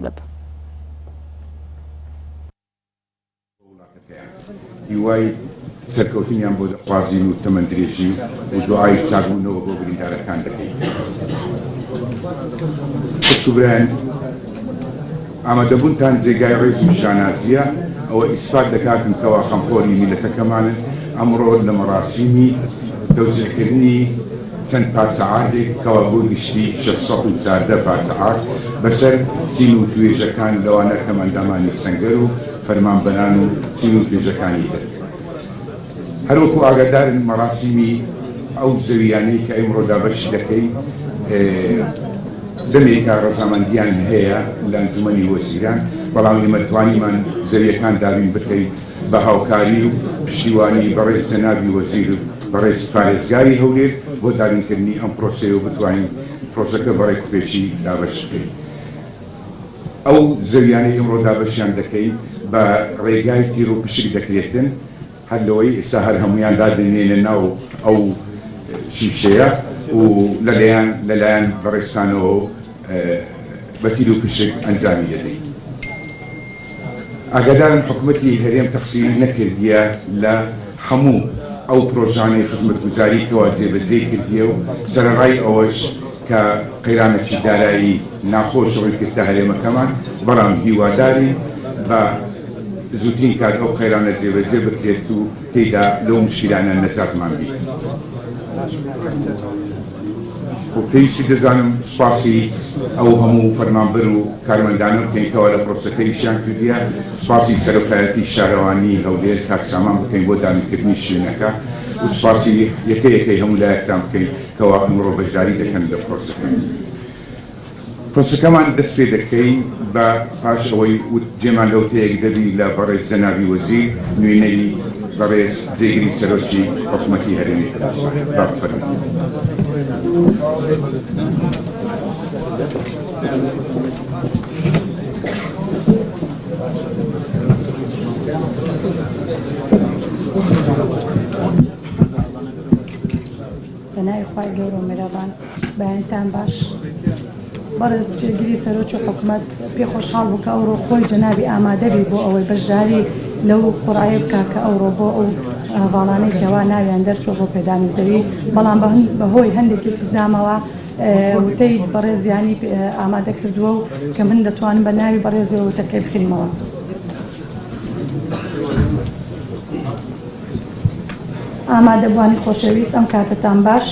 تایبەت. هیوای سەرکەوتنیان بۆ دەخوازین و تەمەندرێژی و دوعای چاکبوونەوە بۆ بریندارەکان دەکەین. برایان ئامادەبوونتان جێگای ڕێز و شانازیە ئەوە ئیسپات دەکاتن کەوا خەمخۆری میلەتەکەمانن ئەمڕۆ لە مەراسیمی دەوزێکردنی چەند پارچەعادێک کەوا بۆ گشتی 614 پارچەعاد بەسەر چین و توێژەکان لەوانە کەمەندامانی سەنگەر و فەرمانبەران و چین و توێژەکانی تر. هەروەکو ئاگادارن مەراسیمی ئەو زەویانەی کە ئەمڕۆدا بەشی دەکەی دەمێکە ڕەزامەندیان هەیە لە ئەنجومەنی وەزیران، بەڵام نەمەتوانیمان زەویەکان دابین بکەیت بە هاوکاری و پشتیوانی بەڕێز جەنابی وەزیر و بەڕێز پارێزگاری هەولێر بۆ دابینکردنی ئەم پرۆسەیە و بتوانین پرۆسەکە بەڕێک و پێشی دابەش بکەین. ئەو زەویانەی ئەمڕۆ دابەشیان دەکەین بە ڕێگای تیر و پشک دەکرێتن، هەر لەوەی ئێستا هەر هەمویان دادنێنە ناو ئەو شیشەیە و لەلایەن بەڕێستانەوە بە تیر و پشک ئەنجامی دەدەین. ئاگادارن حکوومەتی هەرێم تەقسیری نەکردیە لە هەموو ئەو پرۆژانەی خزمەتگوزاری کەوا جێبەجێ کردیە و سەرەڕای ئەوەش کە قەیرانەکی دارایی ناخۆش ڕوویکردە هەرێمەکەمان، بەڵام هیواداری بە زووترین کات ئەو قەیرانە جێبەجێ بکرێت و تێیدا لەو مشکلانە نەجاتمان بیت. و پێویستی دەزانم سوپاسی ئەو هەموو فەرمانبەر و کارمەندانە بکەین کەوا لە پرۆسەکەیشیان کردیە، سوپاسی سەرۆکایەتی شارەوانی هەولێر کاکسامان بکەین بۆ دامینکردنی شوێنەکە و سوپاسی یەکەی هەموو لایەکتان بکەین کەوا ئەمڕۆ بەشداری دەکەن لە پرۆسەکە. پرۆسەکەمان دەست پێ دەکەین بە پاش ئەوەی جێمان لەو تەیەک دەبی لە بەڕێز جەنابی وەزیر نوێنەی بەڕێز جێگیری سەرۆکی حکوومەتی هەرێمی کوردستان. بافەرمێن. بەناوی خوای گەورە و میرەبان بەیانتان باش. بەڕێز جێگیری سەرۆکی حکوومەت پێ خۆشحاڵ بوو کە ئەوڕۆ خۆی جەنابی ئامادەبی بۆ ئەوەی بەشداری لەو قوڕایە بکا کە ئەوڕۆ بۆ ئەو هەواڵانەی کەوا ناویان دەرچوە بۆ پێدانی زەوی، بەڵام بەهۆی هەندێکی تیزامەوە وتەی بەڕێزیانی ئامادە کردووە و کە من دەتوانم بە ناوی بەڕێزەوە وتەکەی بخینمەوە. ئامادەبوانی خۆشەویست ئەم کاتتان باش.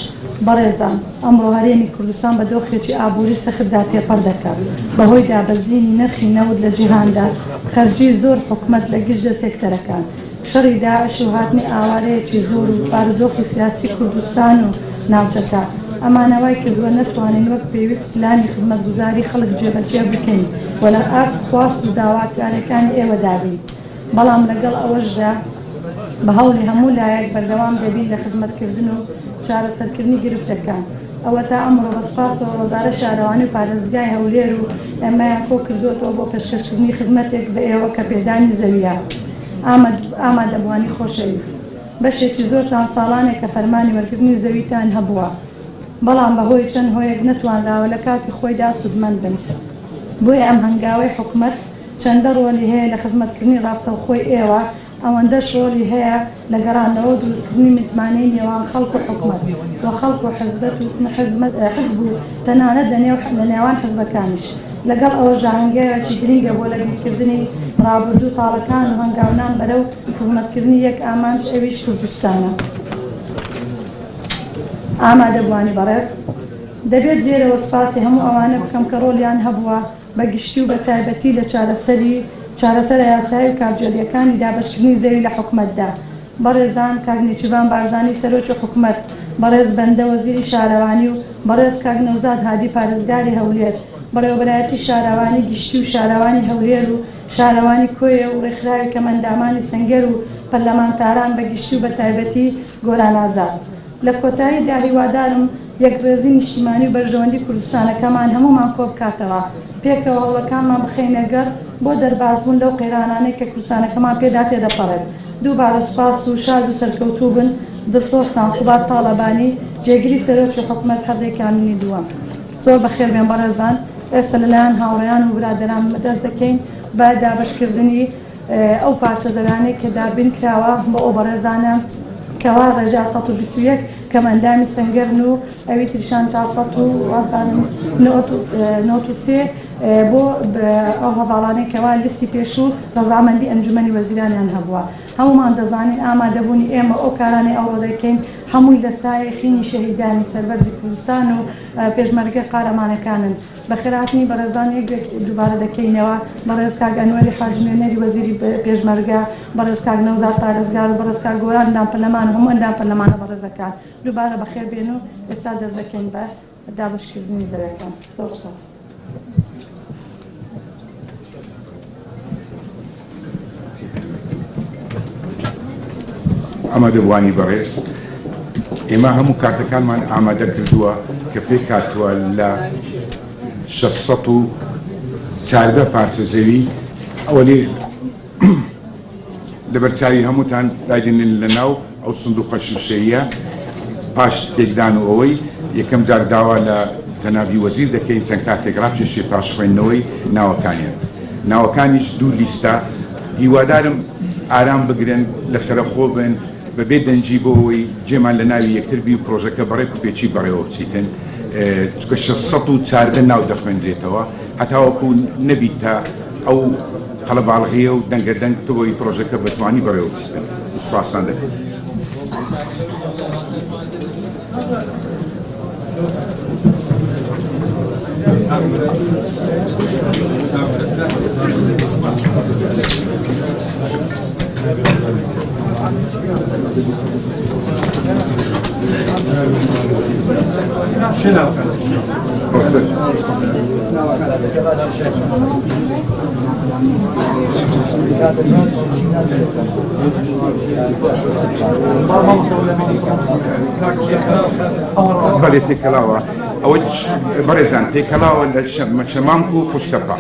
بەڕێزان، ئەمڕۆ هەرێمی کوردستان بە دۆخێکی ئابووری سەختدا تێپەڕ دەکات بەهۆی دابەزینی نرخی نەوت لە جیهاندا، خەرجی زۆر حکوومەت لە گشتە سێکتەرەکان، شەڕی داعش و هاتنی ئاوارەیەکی زۆر و بارودۆخی سیاسی کوردستان و ناوچەکە. ئەمانەوەی کردووە نەتوانین وەک پێویست پلانی خزمەتگوزاری خەڵک جێبەجێ بکەین و لە ئاست خواست و داواکارەکانی ئێوە دابین، بەڵام لەگەڵ ئەوەشدا بە هەوڵی هەموو لایەک بەردەوام دەبین لە خزمەتکردن و چارەسەرکردنی گرفتەکان. ئەوە تا ئەمڕۆ بەسپاسەوە وەزارە شارەوانی و پارێزگای هەولێر و ئێمەیان کۆ کردوێتەوە بۆ پێشکەشکردنی خزمەتێک بە ئێوە کە پێدانی زەویە. ئامادەبوانی خۆشەویست، بەشێکی زۆرتان ساڵانێک کە فەرمانی وەرگرتنی زەویتان هەبووە، بەڵام بەهۆی چەند هۆیەک نەتوانراوە لە کاتی خۆیدا سودمەند بن. بۆیە ئەم هەنگاوەی حکوومەت چەندە ڕۆلی هەیە لە خزمەتکردنی ڕاستەوخۆی ئێوە، ئەوەندەش ڕۆلی هەیە لە گەڕاندنەوە و دروستکردنی متمانەی نێوان خەڵک و حکوومەت و خەڵک و حزب و تەنانەت لە نێوان حزبەکانیش. لەگەڵ ئەوە ژاهنگایەکی گرنگە بۆ لەبیرکردنی ڕابردوو تاڵەکان و هەنگاونان بەرەو خزمەتکردنی یەک ئامانج ئەویش کوردستانە. ئامادەبوانی بەڕێز، دەبێت لێرەوە سپاسی هەموو ئەوانە بکەم کە ڕۆلیان هەبووە بە گشتی و بە تایبەتی لە چارەسەر یاسایی و کارجێریەکانی دابەشکردنی زەوی لە حکوومەتدا. بەڕێزان، کاک نێچیروان بارزانی سەرۆکی حکوومەت، بەڕێز بەندە وەزیری شارەوانی و بەڕێز کاک نەوزاد هادی پارێزگاری هەولێر، بەڕێوەبەرایەتی شارەوانی گشتی و شارەوانی هەولێر و شارەوانی کۆیە و ڕێکخراوی کەمەندامانی سەنگەر و پەرلەمانتاران بە گشتی و بە تایبەتی گۆران ئازاد. لە کۆتاییدا هیوادارم یەکڕێزی نیشتیمانی و بەرژەوەندی کوردستانەکەمان هەمومان کۆ بکاتەوە، پێکەوە هەوڵەکانمان بخەینەگەر بۆ دەربازبوون لەو قەیرانانەی کە کوردستانەکەمان پێدا تێدەپەڕێت. دووبارە سوپاس و شاد و سەرکەوتوو بن. دڵسۆستان خوبات تاڵەبانی، جێگیری سەرۆکی حکوومەت هەردەی کامینی دووەم. زۆر بەخێر بێن بەڕێزان. ئێستا لەلایەن هاوڕێیان و برادەران بەدەست دەکەین بە دابەشکردنی ئەو پارچە زەرانەی کە دابین کراوە بە ئەو بەڕێزانە کەوا ڕێژا 121 کەم ئەندامی سەنگەرن و ئەوی تریشان 493 بۆ ئەو هەواڵانەی کەوا لیستی پێشوو ڕەزامەندی ئەنجومەنی وەزیرانیان هەبووە. هەمومان دەزانین ئامادەبوونی ئێمە ئەو کارانەی ئەوڕۆ دەکەین هەمووی لە سایە خینی شەهیدانی سەربەرزی کوردستان و پێشمەرگە قارەمانەکانن. بەخێرهاتنی بەڕێزان یەک دووبارە دەکەینەوە بەڕێز کاک ئەنوەری حاجمێنەری وەزیری پێشمەرگە، بەڕێز کاک نەوزاد پارێزگار و بەڕێز کاک گۆران ئەندام پەرلەمان و هەموو ئەندام پەرلەمانە بەڕێزەکان دووبارە بەخێر بێن و ئێستا دەست دەکەین بە دابەشکردنی زەویەکان. زۆر سپاس. ئامادەبوانی بەڕێز ئێمە هەموو کارتەکانمان ئامادە کردووە کە پێی کاتووە لە 614 پارچە زەوی ئەوەی لەبەرچاوی هەمووتان داگەنن لەناو ئەو سندوقە شوشەیە پاش تێکدان و ئەوەی یەکەم جار داوا لە جەنابی وەزیر دەکەین چەند کاتێک ڕاکێشێ پاش خوێندنەوەی ناوەکانیان. ناوەکانیش دوو لیستە هیوادارم ئارام بگرن لەسەرخۆ بن بەبێ دەنجی بۆەوەی جێمان لە ناوی یەکتربی و پرۆژەکە بەڕێک و پێچی بەڕێوە بچیتن چکە 614 ناو دەخوێنرێتەوە هەتاوەکو نەبیت تا ئەو قەڵەباڵغیە و دەنگەدەنگ تۆی پرۆژەکە بەتوانی بەڕێوە بچیتن. سوپاسمان دەکەن. بەڵێ تێکەڵاوە ئەوە بەڕێزان تێکەڵاوە لە شەمانک و خوشتەپا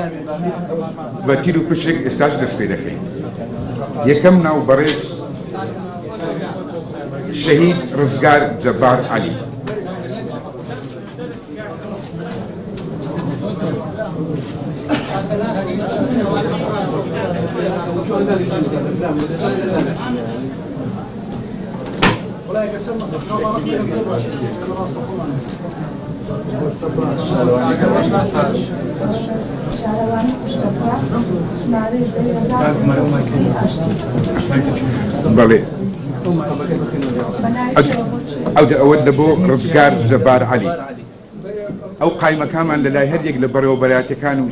بە تیر و کوشێک ئێستاش دەست پێ دەکەین. یەکەم ناو بەڕێز شەهید ڕزگار جەبار عەلی. بەڵێ ئەوە دەبۆ ڕزگار جەبار عەلی. ئەو قایمەکانمان لەلای هەریەک لە بەڕێوەبەراتەکان و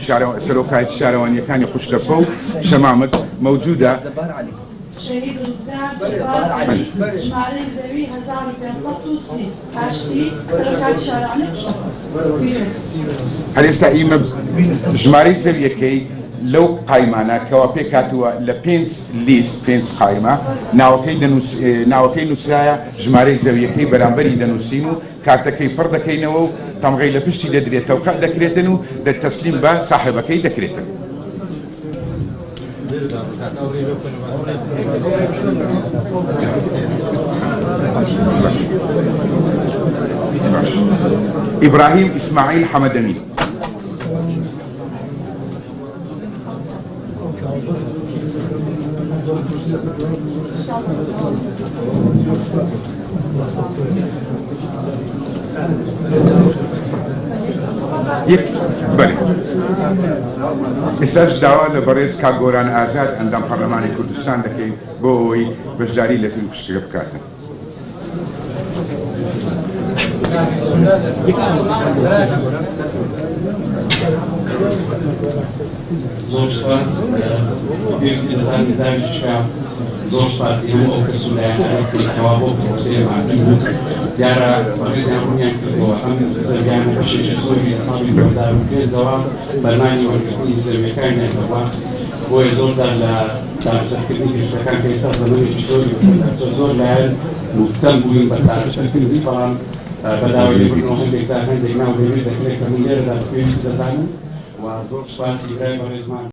سەرۆکای شارەوانیەکانی خوشتەپە و شەمامک مەوجودە. شهید روزگار جبار علی ژمارەی زەوی 1530 ئاشتی سەرۆکای شارەوانی هەر ئێستا ئیمە ژمارەی زەویەکەی لەو قایمانە کەوا پێکاتووە لە 5 لیست 5 قایمە ناوەکەی نووسرایە ژمارەی زەویەکەی بەرامبەری دەنووسین و کارتەکەی پڕ دەکەینەوە و تەمغەی لە پشتی دەدرێتەوە کات دەکرێتن و تەسلیم بە ساحێبەکەی دەکرێتن. إبراهيم إسماعيل حمداني. بله ئێستاش داوا لە بەڕێز کاک گۆران ئازاد ئەندام پەرلەمانی کوردستان دەکەین بۆ ئەوەی بەشداری لە فیلم پشتەکە بکاتن. زۆر سپاس پێویستی دەزانین زاویشکە زۆر سپاسی هەموو ئەو کەس و لایەنەکەیەوە بۆ پرۆسەیەمان بوو دیارە بەڕێزیان ڕوونیان کردەوە هەم سەرگیان و بەشێکی زۆری لە ساڵی 2005ەوە بەرنامەی وەرگرتنی زەویەکانیان هەبووە بۆیە زۆردار لە چارەسەرکردنی پێشەکان کە ئێستا زەمانێکی زۆری زۆر لایەن مختەم بووین بە چارەسەرکردنی بەڵام بەداوای لێبوردنەوە هەندێک ناو هێوی دەکرێت کە من لێرەدا پێویستی دەزانم و زۆر سپاسی برای بەڕێزمان